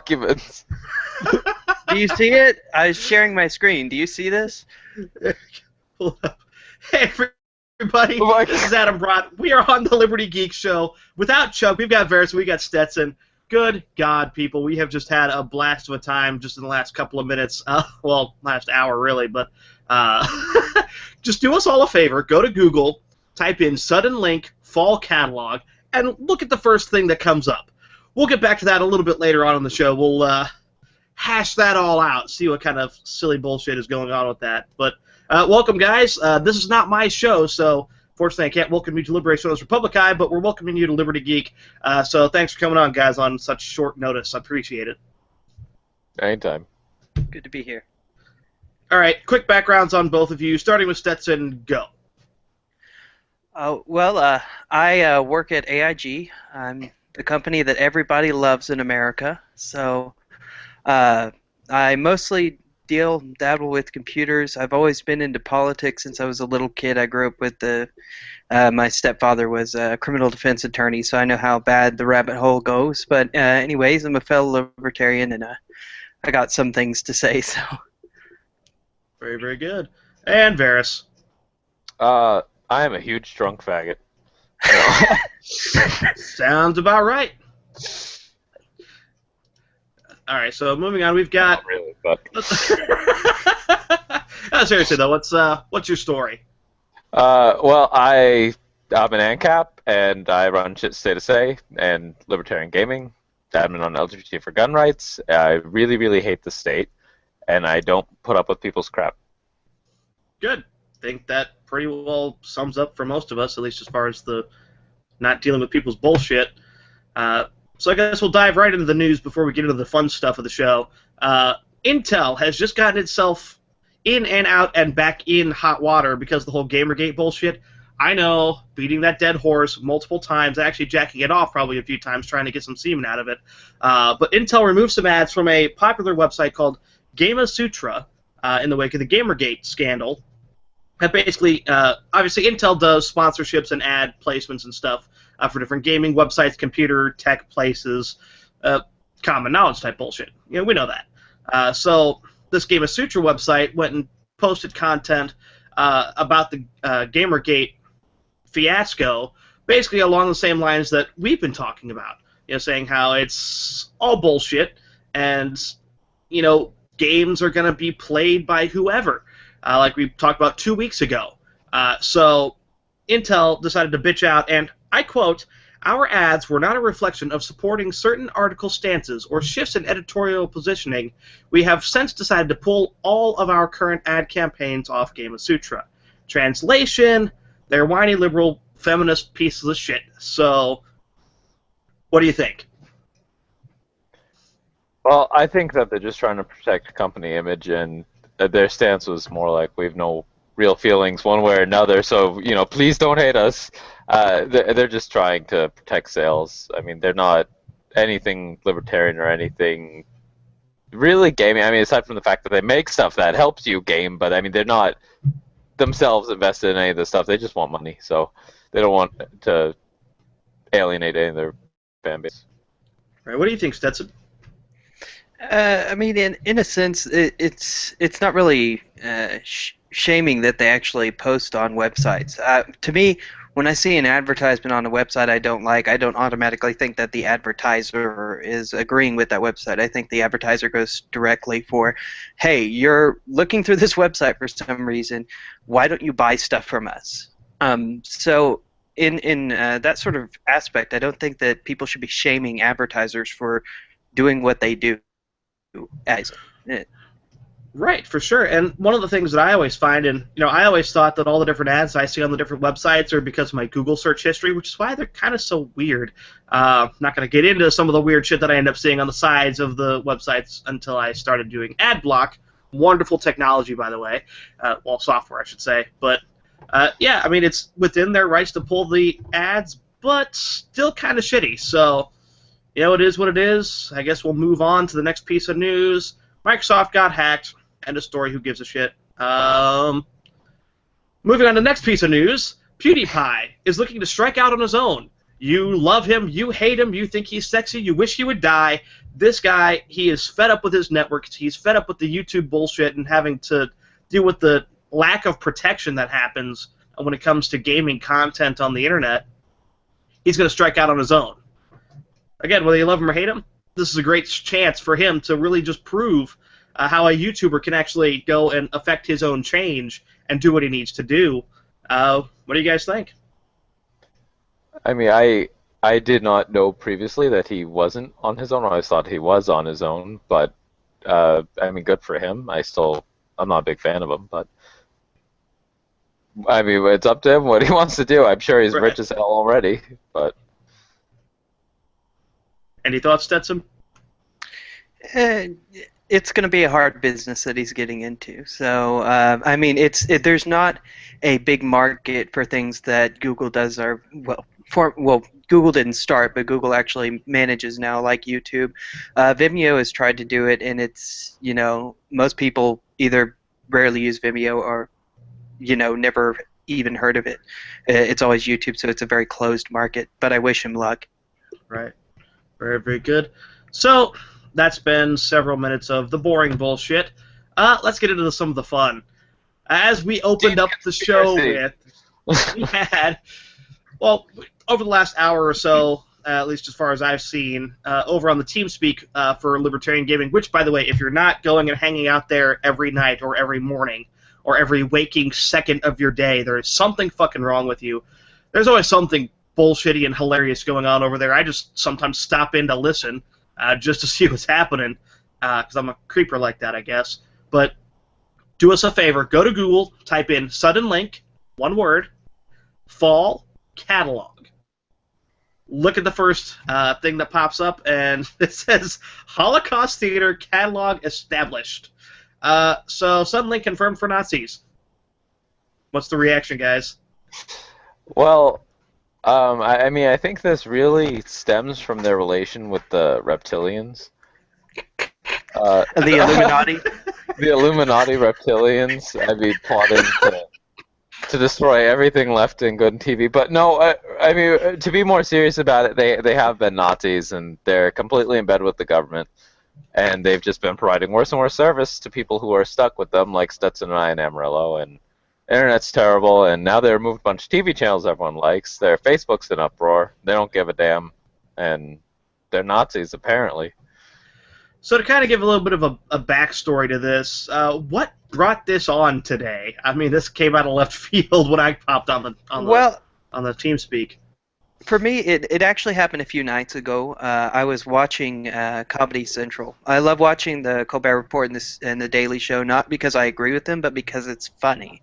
documents. Do you see it? I was sharing my screen. Do you see this? Pull up. Hey, everybody. Oh my This is Adam Bradt. We are on the Liberty Geek Show. Without Chuck, we've got Verace, we got Stetson. Good God, people. We have just had a blast of a time just in the last couple of minutes. Well, last hour, really. But just do us all a favor. Go to Google, type in Sudden Link Fall Catalog, and look at the first thing that comes up. We'll get back to that a little bit later on in the show. We'll hash that all out, see what kind of silly bullshit is going on with that. But welcome, guys. This is not my show, so fortunately I can't welcome you to Liberationis Reipublicae, but we're welcoming you to Liberty Geek. So thanks for coming on, guys, on such short notice. I appreciate it. Anytime. Good to be here. All right, quick backgrounds on both of you, starting with Stetson. Go. Well, I work at AIG. I'm the company that everybody loves in America. So I mostly dabble with computers. I've always been into politics since I was a little kid. I grew up with my stepfather was a criminal defense attorney, so I know how bad the rabbit hole goes. But anyways, I'm a fellow libertarian, and I got some things to say. So very, very good. And Verace. I am a huge drunk faggot. Sounds about right. All right, so moving on, we've got. Not really, but. No, seriously though, what's your story? Well, I'm an ANCAP, and I run Shit Stay to Say and Libertarian Gaming, admin on LGBT for gun rights. I really, really hate the state, and I don't put up with people's crap. Good. I think that pretty well sums up for most of us, at least as far as the not dealing with people's bullshit. So I guess we'll dive right into the news before we get into the fun stuff of the show. Intel has just gotten itself in and out and back in hot water because of the whole Gamergate bullshit. I know, beating that dead horse multiple times, actually jacking it off probably a few times, trying to get some semen out of it. But Intel removed some ads from a popular website called Gamasutra in the wake of the Gamergate scandal. That basically, obviously, Intel does sponsorships and ad placements and stuff for different gaming websites, computer, tech places, common knowledge type bullshit. You know, we know that. So this Gamasutra website went and posted content about the Gamergate fiasco, basically along the same lines that we've been talking about. You know, saying how it's all bullshit, and you know, games are going to be played by whoever, like we talked about 2 weeks ago. So Intel decided to bitch out, and I quote, "Our ads were not a reflection of supporting certain article stances or shifts in editorial positioning. We have since decided to pull all of our current ad campaigns off Gamasutra." Translation, they're whiny liberal feminist pieces of shit. So, what do you think? Well, I think that they're just trying to protect company image, and their stance was more like, we've no real feelings one way or another, so, you know, please don't hate us. They're just trying to protect sales. I mean, they're not anything libertarian or anything really gaming. I mean, aside from the fact that they make stuff that helps you game, but I mean, they're not themselves invested in any of this stuff. They just want money, so they don't want to alienate any of their fan base. Right, what do you think, Stetson? I mean, in a sense, it's not really shaming that they actually post on websites. To me, when I see an advertisement on a website I don't automatically think that the advertiser is agreeing with that website. I think the advertiser goes directly for, hey, you're looking through this website for some reason. Why don't you buy stuff from us? So in that sort of aspect, I don't think that people should be shaming advertisers for doing what they do. Right, for sure. And one of the things that I always find, and you know, I always thought that all the different ads I see on the different websites are because of my Google search history, which is why they're kind of so weird. I'm not going to get into some of the weird shit that I end up seeing on the sides of the websites until I started doing ad block. Wonderful technology, by the way. Well, software, I should say. But yeah, I mean, it's within their rights to pull the ads, but still kind of shitty. So, you know, it is what it is. I guess we'll move on to the next piece of news. Microsoft got hacked. End of story. Who gives a shit? Moving on to the next piece of news. PewDiePie is looking to strike out on his own. You love him, you hate him, you think he's sexy, you wish he would die. This guy, he is fed up with his networks, he's fed up with the YouTube bullshit and having to deal with the lack of protection that happens when it comes to gaming content on the internet. He's going to strike out on his own. Again, whether you love him or hate him, this is a great chance for him to really just prove how a YouTuber can actually go and affect his own change and do what he needs to do. What do you guys think? I mean, I did not know previously that he wasn't on his own. I always thought he was on his own, but I mean, good for him. I'm not a big fan of him, but I mean, it's up to him what he wants to do. I'm sure he's rich as hell already, but. Any thoughts, Stetson? It's going to be a hard business that he's getting into. So, I mean, there's not a big market for things that Google does. Google didn't start, but Google actually manages now, like YouTube. Vimeo has tried to do it, and it's, most people either rarely use Vimeo or, never even heard of it. It's always YouTube, so it's a very closed market. But I wish him luck. Right. Very, very good. So, that's been several minutes of the boring bullshit. Let's get into some of the fun. As we opened up the show with, we had, well, over the last hour or so, at least as far as I've seen, over on the TeamSpeak for Libertarian Gaming, which, by the way, if you're not going and hanging out there every night or every morning or every waking second of your day, there is something fucking wrong with you. There's always something bullshitty and hilarious going on over there. I just sometimes stop in to listen just to see what's happening because I'm a creeper like that, I guess. But do us a favor. Go to Google, type in sudden link, one word, fall catalog. Look at the first thing that pops up, and it says Holocaust Theater catalog established. So sudden link confirmed for Nazis. What's the reaction, guys? Well, I mean, I think this really stems from their relation with the reptilians. The Illuminati? The Illuminati reptilians. I mean, plotting to destroy everything left in good TV. But no, I mean, to be more serious about it, they have been Nazis, and they're completely in bed with the government. And they've just been providing worse and worse service to people who are stuck with them, like Stetson and I and Amarillo, and internet's terrible, and now they removed a bunch of TV channels everyone likes. Their Facebook's in uproar. They don't give a damn, and they're Nazis, apparently. So to kind of give a little bit of a backstory to this, what brought this on today? I mean, this came out of left field when I popped on the TeamSpeak. For me, it actually happened a few nights ago. I was watching Comedy Central. I love watching the Colbert Report and the Daily Show, not because I agree with them, but because it's funny.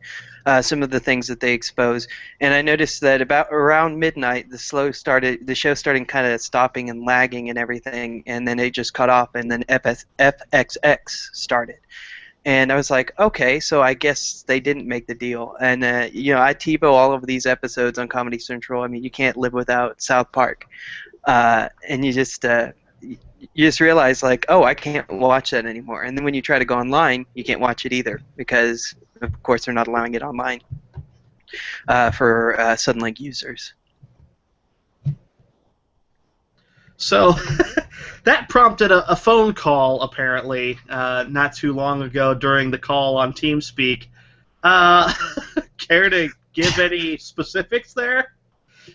Some of the things that they expose, and I noticed that about around midnight, the show started kind of stopping and lagging and everything, and then it just cut off, and then FXX started. And I was like, okay, so I guess they didn't make the deal. And, I TiVo all of these episodes on Comedy Central. I mean, you can't live without South Park. And you just realize, like, oh, I can't watch that anymore. And then when you try to go online, you can't watch it either because, of course, they're not allowing it online for Suddenlink users. So that prompted a phone call, apparently, not too long ago during the call on TeamSpeak. Care to give any specifics there?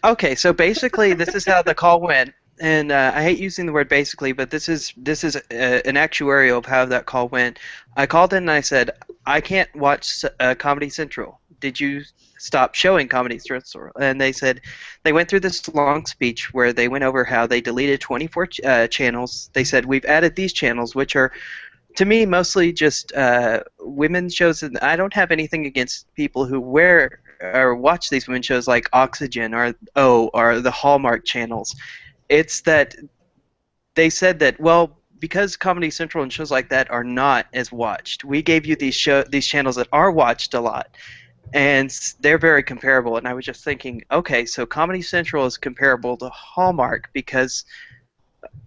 Okay, so basically this is how the call went. And I hate using the word basically, but this is an actuarial of how that call went. I called in and I said, I can't watch Comedy Central. Did you stop showing Comedy Central? And they said they went through this long speech where they went over how they deleted 24 channels. They said we've added these channels, which are, to me, mostly just women's shows. And I don't have anything against people who wear or watch these women's shows like Oxygen or the Hallmark channels. It's that they said that, well, because Comedy Central and shows like that are not as watched, we gave you these channels that are watched a lot. And they're very comparable, and I was just thinking, okay, so Comedy Central is comparable to Hallmark because,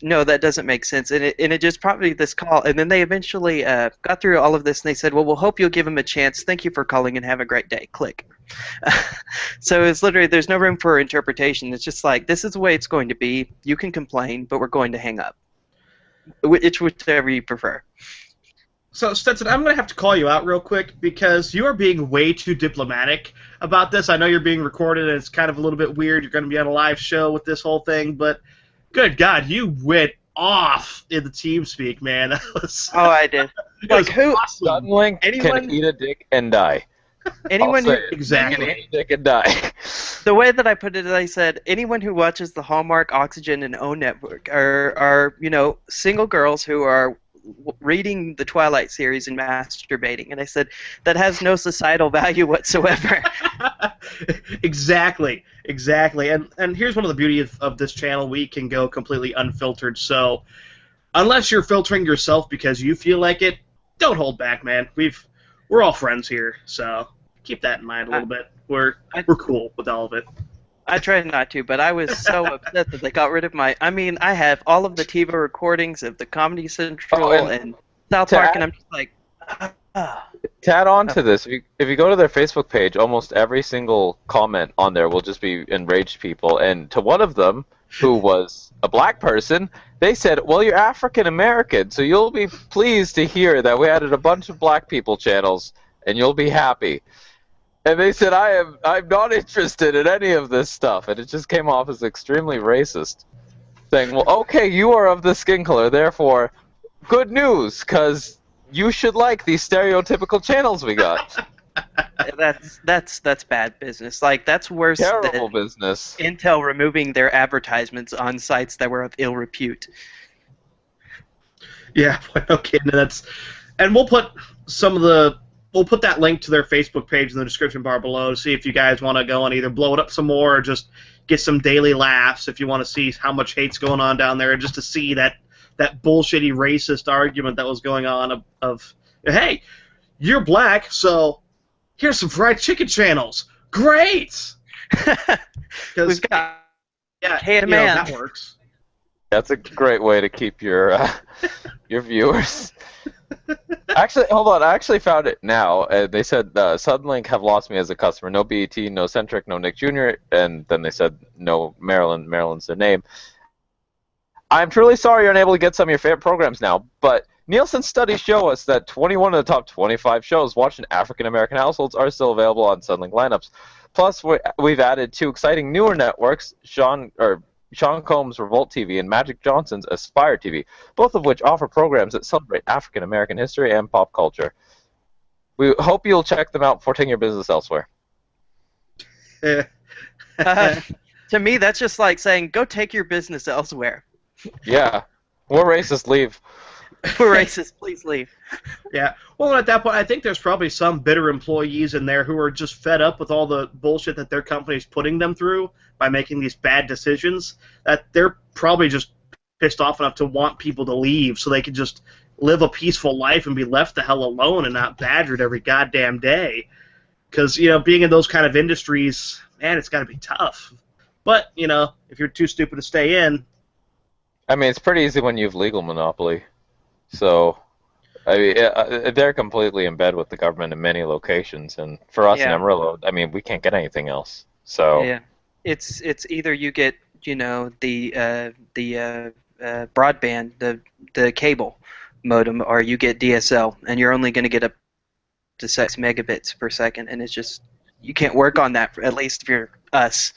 no, that doesn't make sense. And it just probably this call, and then they eventually got through all of this, and they said, well, we'll hope you'll give him a chance. Thank you for calling, and have a great day. Click. So it's literally, there's no room for interpretation. It's just like, this is the way it's going to be. You can complain, but we're going to hang up. It's whichever you prefer. So, Stetson, I'm going to have to call you out real quick because you are being way too diplomatic about this. I know you're being recorded and it's kind of a little bit weird. You're going to be on a live show with this whole thing, but good God, you went off in the TeamSpeak, man. That was, Oh, I did. Like, who? Awesome. Suddenlink Anyone- can eat a dick and die. Anyone I'll who, say it. Exactly. Can eat a dick and die. the way that I put it, I said, anyone who watches the Hallmark, Oxygen, and O Network are single girls who are reading the Twilight series and masturbating. And I said, that has no societal value whatsoever. Exactly. And here's one of the beauty of this channel. We can go completely unfiltered. So unless you're filtering yourself because you feel like it, don't hold back, man. We're all friends here, so keep that in mind a little bit. We're cool with all of it. I tried not to, but I was so upset that they got rid of my... I mean, I have all of the TiVo recordings of the Comedy Central and South Park, and I'm just like... To add on to this, if you go to their Facebook page, almost every single comment on there will just be enraged people. And to one of them, who was a black person, they said, well, you're African American, so you'll be pleased to hear that we added a bunch of black people channels, and you'll be happy. And they said, I'm not interested in any of this stuff. And it just came off as extremely racist. Saying, well, okay, you are of this skin color, therefore, good news, because you should like these stereotypical channels we got. That's bad business. Like, that's worse Terrible than business. Intel removing their advertisements on sites that were of ill repute. Yeah, okay, and we'll put we'll put that link to their Facebook page in the description bar below to see if you guys want to go and either blow it up some more or just get some daily laughs if you want to see how much hate's going on down there, just to see that bullshitty racist argument that was going on of hey, you're black, so here's some fried chicken channels. Great! We've got Yeah, that works. That's a great way to keep your viewers. Actually, hold on. I actually found it now. They said Suddenlink have lost me as a customer. No BET, no Centric, no Nick Jr., and then they said no Maryland. Maryland's their name. I'm truly sorry you're unable to get some of your favorite programs now, but Nielsen studies show us that 21 of the top 25 shows watched in African-American households are still available on Suddenlink lineups. Plus, we've added 2 exciting newer networks, Sean Combs' Revolt TV and Magic Johnson's Aspire TV, both of which offer programs that celebrate African-American history and pop culture. We hope you'll check them out before taking your business elsewhere. To me, that's just like saying, go take your business elsewhere. Yeah. We're racist, leave. We're racist, please leave. Yeah. Well, at that point, I think there's probably some bitter employees in there who are just fed up with all the bullshit that their company's putting them through by making these bad decisions, that they're probably just pissed off enough to want people to leave so they can just live a peaceful life and be left the hell alone and not badgered every goddamn day. Because, being in those kind of industries, man, it's got to be tough. But, if you're too stupid to stay in... I mean, it's pretty easy when you have legal monopoly. So, I mean, they're completely in bed with the government in many locations, and for us in Amarillo, I mean, we can't get anything else. So yeah, it's either you get the broadband, the cable modem, or you get DSL, and you're only going to get up to 6 megabits per second, and it's just you can't work on that, at least if you're us.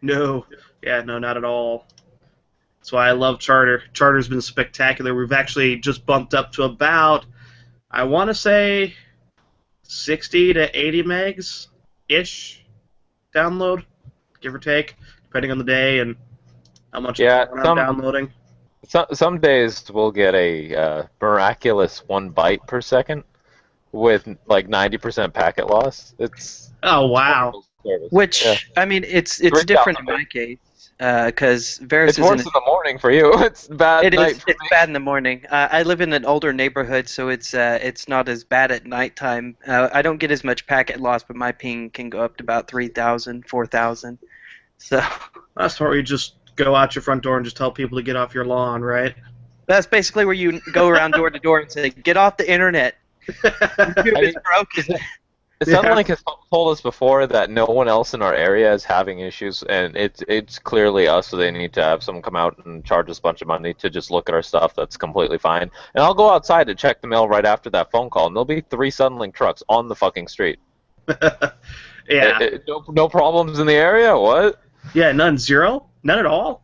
No, not at all. That's why I love Charter. Charter's been spectacular. We've actually just bumped up to about, I want to say, 60 to 80 megs-ish download, give or take, depending on the day and how much I'm downloading. Some days we'll get a miraculous 1 byte per second with like 90% packet loss. It's wow. Which, I mean, it's different in my case. Because Verace it's worse in the morning for you. It's bad. It's bad in the morning. I live in an older neighborhood, so it's not as bad at nighttime. I don't get as much packet loss, but my ping can go up to about 3,000, 4,000. So that's where you just go out your front door and just tell people to get off your lawn, right? That's basically where you go around door to door and say, "Get off the internet." It's broken. Sunlink has told us before that no one else in our area is having issues, and it's clearly us, so they need to have someone come out and charge us a bunch of money to just look at our stuff. That's completely fine. And I'll go outside to check the mail right after that phone call, and there'll be 3 Sunlink trucks on the fucking street. Yeah. No problems in the area? What? Yeah, none. Zero? None at all?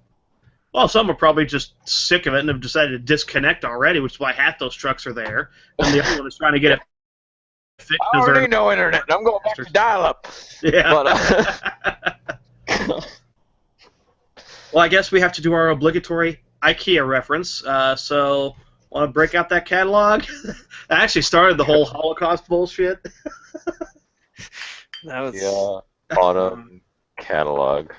Well, some are probably just sick of it and have decided to disconnect already, which is why half those trucks are there. And the other one is trying to get it fixed. I already know internet. I'm going back to dial-up. Yeah. But, well, I guess we have to do our obligatory IKEA reference. So, want to break out that catalog? I actually started the whole Holocaust bullshit. That was... Yeah, autumn catalog.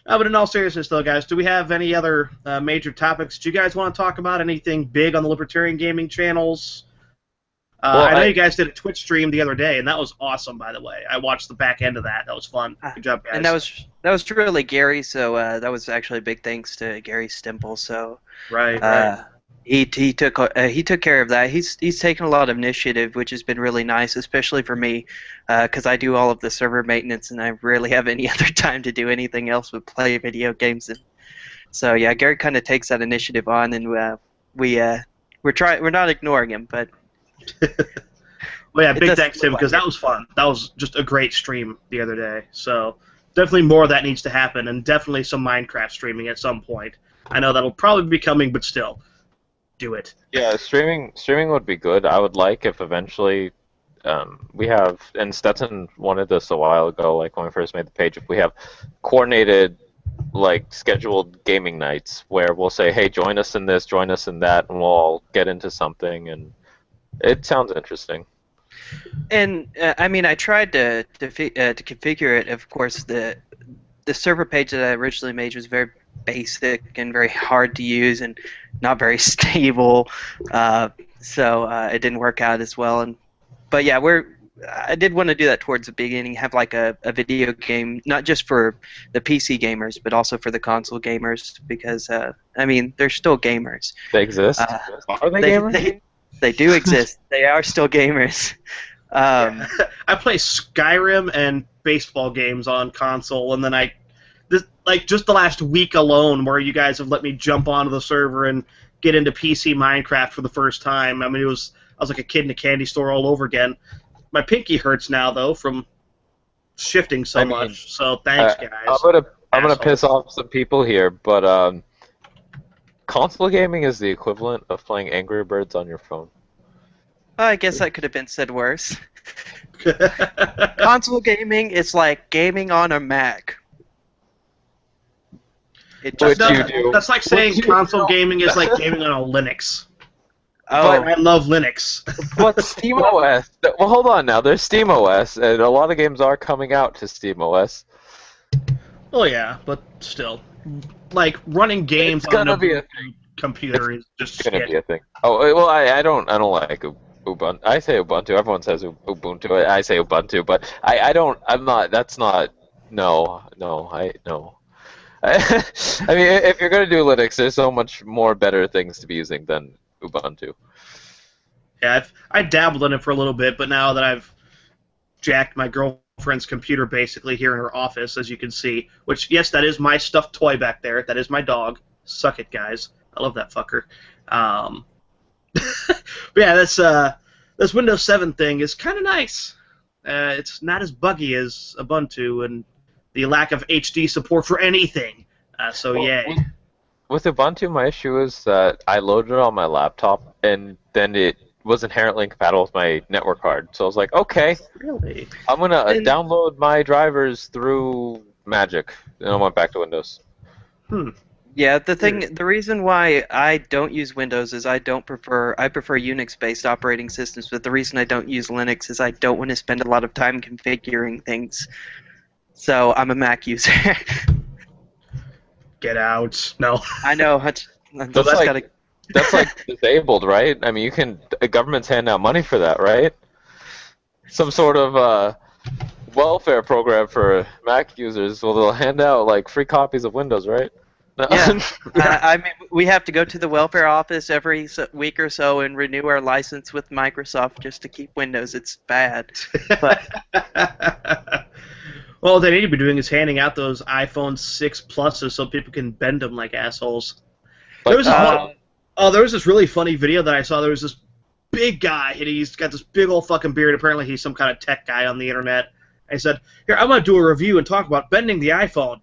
But in all seriousness, though, guys, do we have any other major topics? Do you guys want to talk about anything big on the Libertarian Gaming channels? Well, I know you guys did a Twitch stream the other day, and that was awesome, by the way. I watched the back end of that. That was fun. Good job, guys. And that was really Gary, so that was actually a big thanks to Gary Stimple. So right. He took care of that. He's taken a lot of initiative, which has been really nice, especially for me, because I do all of the server maintenance, and I rarely have any other time to do anything else but play video games. And so yeah, Gary kind of takes that initiative on, and we're not ignoring him, but. Well, yeah, big thanks to him because that was fun. That was just a great stream the other day. So definitely more of that needs to happen, and definitely some Minecraft streaming at some point. I know that'll probably be coming, but still. Do it. Yeah, streaming would be good. I would like if eventually we have, and Stetson wanted this a while ago, like when we first made the page, if we have coordinated, like scheduled gaming nights where we'll say, hey, join us in this, join us in that, and we'll all get into something, and it sounds interesting. And I mean, I tried to configure it. Of course, the server page that I originally made was very basic and very hard to use and not very stable, so it didn't work out as well. But yeah, I did want to do that towards the beginning, have like a video game, not just for the PC gamers, but also for the console gamers, because I mean, they're still gamers. They exist. Are they gamers? They do exist. They are still gamers. Yeah. I play Skyrim and baseball games on console, and then just the last week alone, where you guys have let me jump onto the server and get into PC Minecraft for the first time. I mean, I was like a kid in a candy store all over again. My pinky hurts now, though, from shifting so much. So thanks, guys. I'm gonna piss off some people here, but console gaming is the equivalent of playing Angry Birds on your phone. I guess that could have been said worse. Console gaming is like gaming on a Mac. That's like saying console gaming is like gaming on a Linux. Oh, but I love Linux. But SteamOS. Well, hold on now. There's SteamOS, and a lot of games are coming out to SteamOS. Oh yeah, but still, like running games on a computer is just gonna be a thing. Oh well, I don't like Ubuntu. I say Ubuntu. Everyone says Ubuntu. I say Ubuntu, but I don't. I'm not. That's not. No. I mean, if you're going to do Linux, there's so much more better things to be using than Ubuntu. Yeah, I dabbled in it for a little bit, but now that I've jacked my girlfriend's computer basically here in her office, as you can see, which, yes, that is my stuffed toy back there. That is my dog. Suck it, guys. I love that fucker. But yeah, this Windows 7 thing is kind of nice. It's not as buggy as Ubuntu, and the lack of HD support for anything. So yay. With Ubuntu, my issue is that I loaded it on my laptop, and then it was inherently incompatible with my network card. So I was like, okay, really? I'm going to download my drivers through Magic. And I went back to Windows. Yeah, the reason why I don't use Windows is I prefer Unix-based operating systems, but the reason I don't use Linux is I don't want to spend a lot of time configuring things. So I'm a Mac user. Get out. No. I know. That's like disabled, right? I mean, the government's handing out money for that, right? Some sort of welfare program for Mac users. Well, they'll hand out like free copies of Windows, right? Yeah, I mean, we have to go to the welfare office every week or so and renew our license with Microsoft just to keep Windows. It's bad. But Well, what they need to be doing is handing out those iPhone 6 Pluses so people can bend them like assholes. There was there was this really funny video that I saw. There was this big guy, and he's got this big old fucking beard. Apparently, he's some kind of tech guy on the internet. And he said, "Here, I'm going to do a review and talk about bending the iPhone."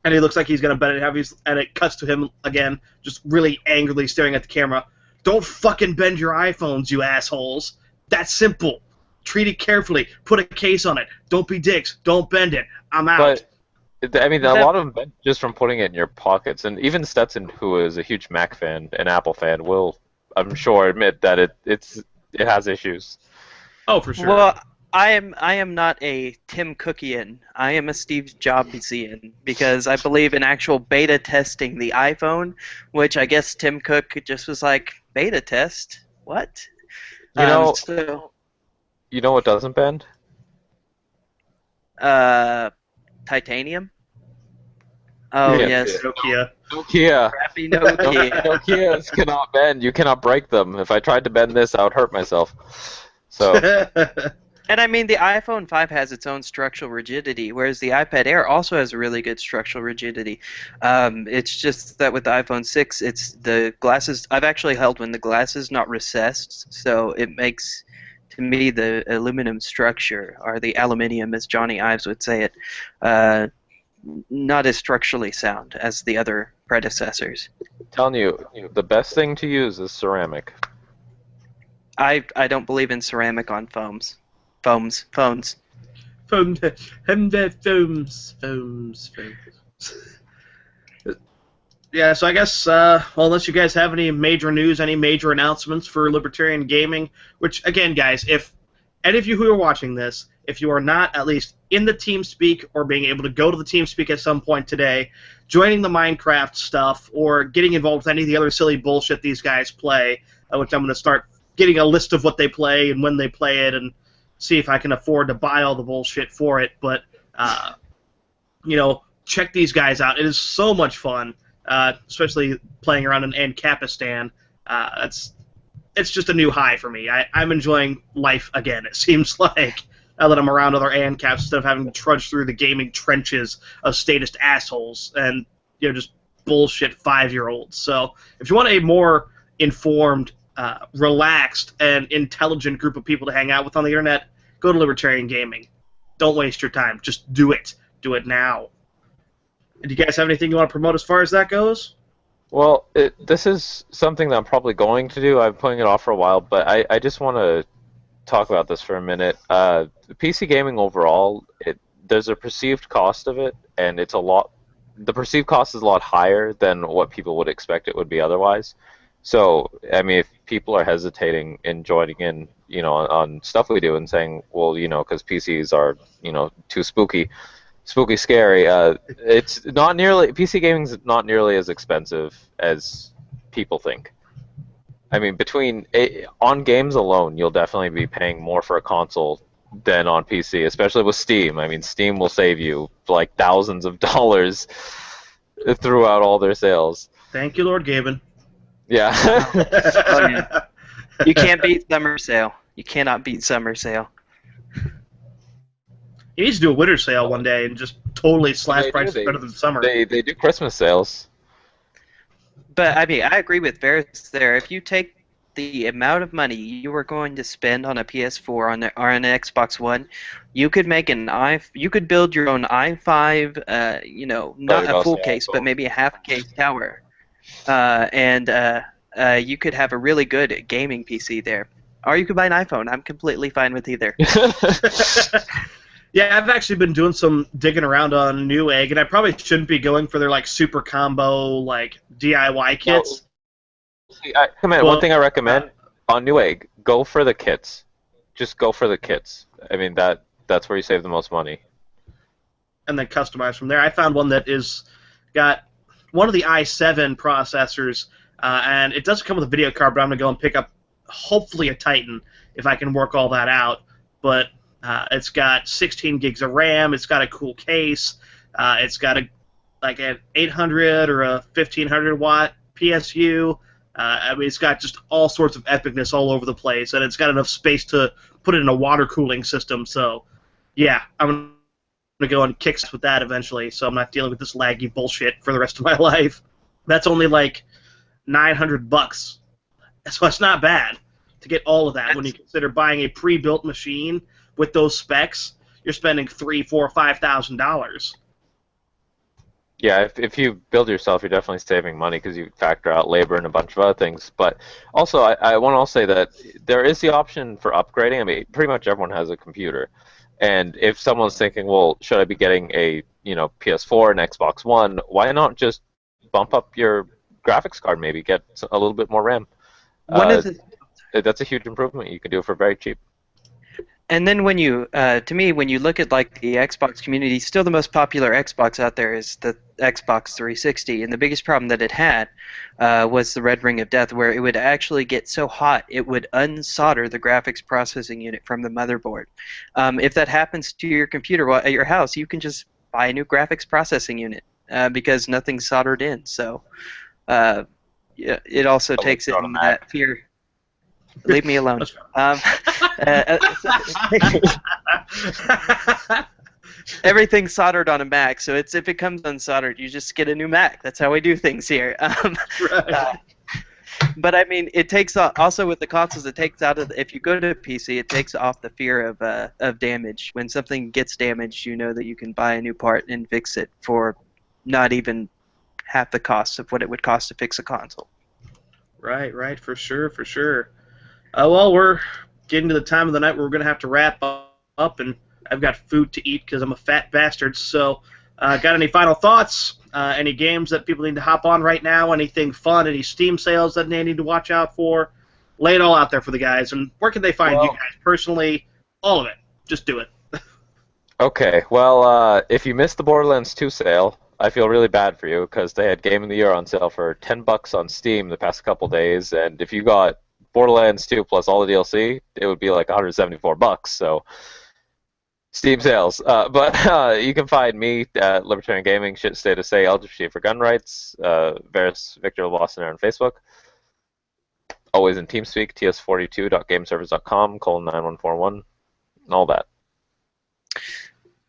And he looks like he's going to bend it, and it cuts to him again, just really angrily staring at the camera. Don't fucking bend your iPhones, you assholes. That's simple. Treat it carefully. Put a case on it. Don't be dicks. Don't bend it. I'm out. But, I mean, a lot of them bend just from putting it in your pockets. And even Stetson, who is a huge Mac fan, an Apple fan, will, I'm sure, admit that it has issues. Oh, for sure. Well, I am not a Tim Cookian. I am a Steve Jobsian because I believe in actual beta testing the iPhone, which I guess Tim Cook just was like, beta test? What? You know what doesn't bend? Titanium? Oh, Yeah, yes. Nokia. Crappy Nokia. Nokias cannot bend. You cannot break them. If I tried to bend this, I would hurt myself. So. And I mean, the iPhone 5 has its own structural rigidity, whereas the iPad Air also has a really good structural rigidity. It's just that with the iPhone 6, it's the glasses. I've actually held when the glass is not recessed, so it makes, to me, the aluminum structure, or the aluminium, as Johnny Ives would say it, not as structurally sound as the other predecessors. I'm telling you, the best thing to use is ceramic. I don't believe in ceramic on phones. Foams. Yeah, so I guess, well, unless you guys have any major news, any major announcements for Libertarian Gaming, which, again, guys, if any of you who are watching this, if you are not at least in the TeamSpeak or being able to go to the TeamSpeak at some point today, joining the Minecraft stuff, or getting involved with any of the other silly bullshit these guys play, which I'm going to start getting a list of what they play and when they play it, and see if I can afford to buy all the bullshit for it. But, check these guys out. It is so much fun, especially playing around in Ancapistan. It's just a new high for me. I'm enjoying life again, it seems like, now that I'm around other ANCAPs instead of having to trudge through the gaming trenches of statist assholes and, just bullshit 5-year-olds. So if you want a more informed, relaxed, and intelligent group of people to hang out with on the internet, go to Libertarian Gaming. Don't waste your time. Just do it. Do it now. And do you guys have anything you want to promote as far as that goes? Well, this is something that I'm probably going to do. I've been putting it off for a while, but I just want to talk about this for a minute. PC gaming overall, there's a perceived cost of it, and it's a lot. The perceived cost is a lot higher than what people would expect it would be otherwise. So, I mean, if people are hesitating in joining in, on stuff we do and saying, well, because PCs are, too spooky scary, it's not nearly, PC gaming's not nearly as expensive as people think. I mean, on games alone, you'll definitely be paying more for a console than on PC, especially with Steam. I mean, Steam will save you like thousands of dollars throughout all their sales. Thank you, Lord Gaben. Yeah. Oh, yeah. You can't beat summer sale. You cannot beat summer sale. He needs to do a winter sale one day and just totally slash prices better than summer. They do Christmas sales. But, I mean, I agree with Verace there. If you take the amount of money you were going to spend on a PS4 or an Xbox One, you could make you could build your own i5, not a full case, but maybe a half case tower. And you could have a really good gaming PC there. Or you could buy an iPhone. I'm completely fine with either. Yeah, I've actually been doing some digging around on Newegg, and I probably shouldn't be going for their super combo DIY kits. One thing I recommend on Newegg, go for the kits. Just go for the kits. I mean that's where you save the most money. And then customize from there. I found one that got one of the i7 processors, and it doesn't come with a video card, but I'm gonna go and pick up hopefully a Titan if I can work all that out. But it's got 16 gigs of RAM. It's got a cool case. It's got like an 800 or a 1500 watt PSU. I mean, it's got just all sorts of epicness all over the place, and it's got enough space to put it in a water cooling system. So, yeah, I'm going to go on kicks with that eventually, so I'm not dealing with this laggy bullshit for the rest of my life. That's only like $900, so it's not bad to get all of that. When you consider buying a pre-built machine with those specs, you're spending $3,000, $4,000, $5,000. Yeah, if you build yourself, you're definitely saving money because you factor out labor and a bunch of other things. But also, I want to also say that there is the option for upgrading. I mean, pretty much everyone has a computer. And if someone's thinking, well, should I be getting a PS4 and Xbox One, why not just bump up your graphics card, maybe get a little bit more RAM? That's a huge improvement. You can do it for very cheap. And then when you, to me, when you look at like the Xbox community, still the most popular Xbox out there is the Xbox 360, and the biggest problem that it had was the red ring of death, where it would actually get so hot it would unsolder the graphics processing unit from the motherboard. If that happens to your computer at your house, you can just buy a new graphics processing unit because nothing's soldered in. So it also takes in that fear. Leave me alone. Everything's soldered on a Mac, so if it comes unsoldered, you just get a new Mac. That's how we do things here. Right. But I mean, it takes also with the consoles. It takes out of if you go to a PC, it takes off the fear of damage. When something gets damaged, you know that you can buy a new part and fix it for not even half the cost of what it would cost to fix a console. Right, for sure. Well, we're getting to the time of the night where we're going to have to wrap up, and I've got food to eat because I'm a fat bastard. So, got any final thoughts? Any games that people need to hop on right now? Anything fun? Any Steam sales that they need to watch out for? Lay it all out there for the guys. And where can they find you guys personally? All of it. Just do it. Okay, well, if you missed the Borderlands 2 sale, I feel really bad for you because they had Game of the Year on sale for $10 on Steam the past couple days, and if you got Borderlands 2 plus all the DLC, it would be like $174. So Steam sales. But you can find me at Libertarian Gaming, Shit Stay to Say, LGBT for Gun Rights, Verace, Victor Lawson on Facebook. Always in TeamSpeak, ts42.gameservers.com:9141, and all that.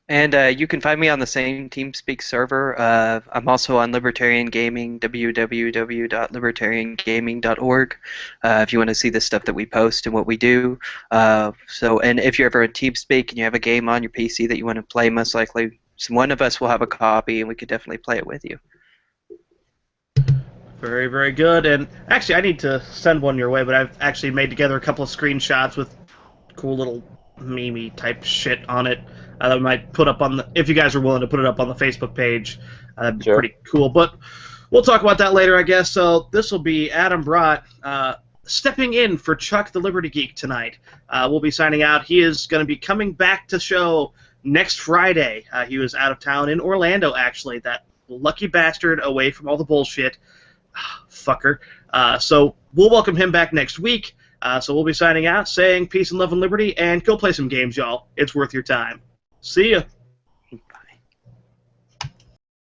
And you can find me on the same TeamSpeak server. I'm also on Libertarian Gaming, www.libertariangaming.org, if you want to see the stuff that we post and what we do. And if you're ever in TeamSpeak and you have a game on your PC that you want to play, most likely one of us will have a copy, and we could definitely play it with you. Very, very good. And actually, I need to send one your way, but I've actually made together a couple of screenshots with cool little meme type shit on it. That we might put up on the, if you guys are willing to put it up on the Facebook page, that'd be pretty cool. But we'll talk about that later, I guess. So this will be Adam Bradt stepping in for Chuck the Liberty Geek tonight. We'll be signing out. He is going to be coming back to show next Friday. He was out of town in Orlando, actually. That lucky bastard away from all the bullshit. Fucker. So we'll welcome him back next week. So we'll be signing out, saying peace and love and liberty, and go play some games, y'all. It's worth your time. See ya.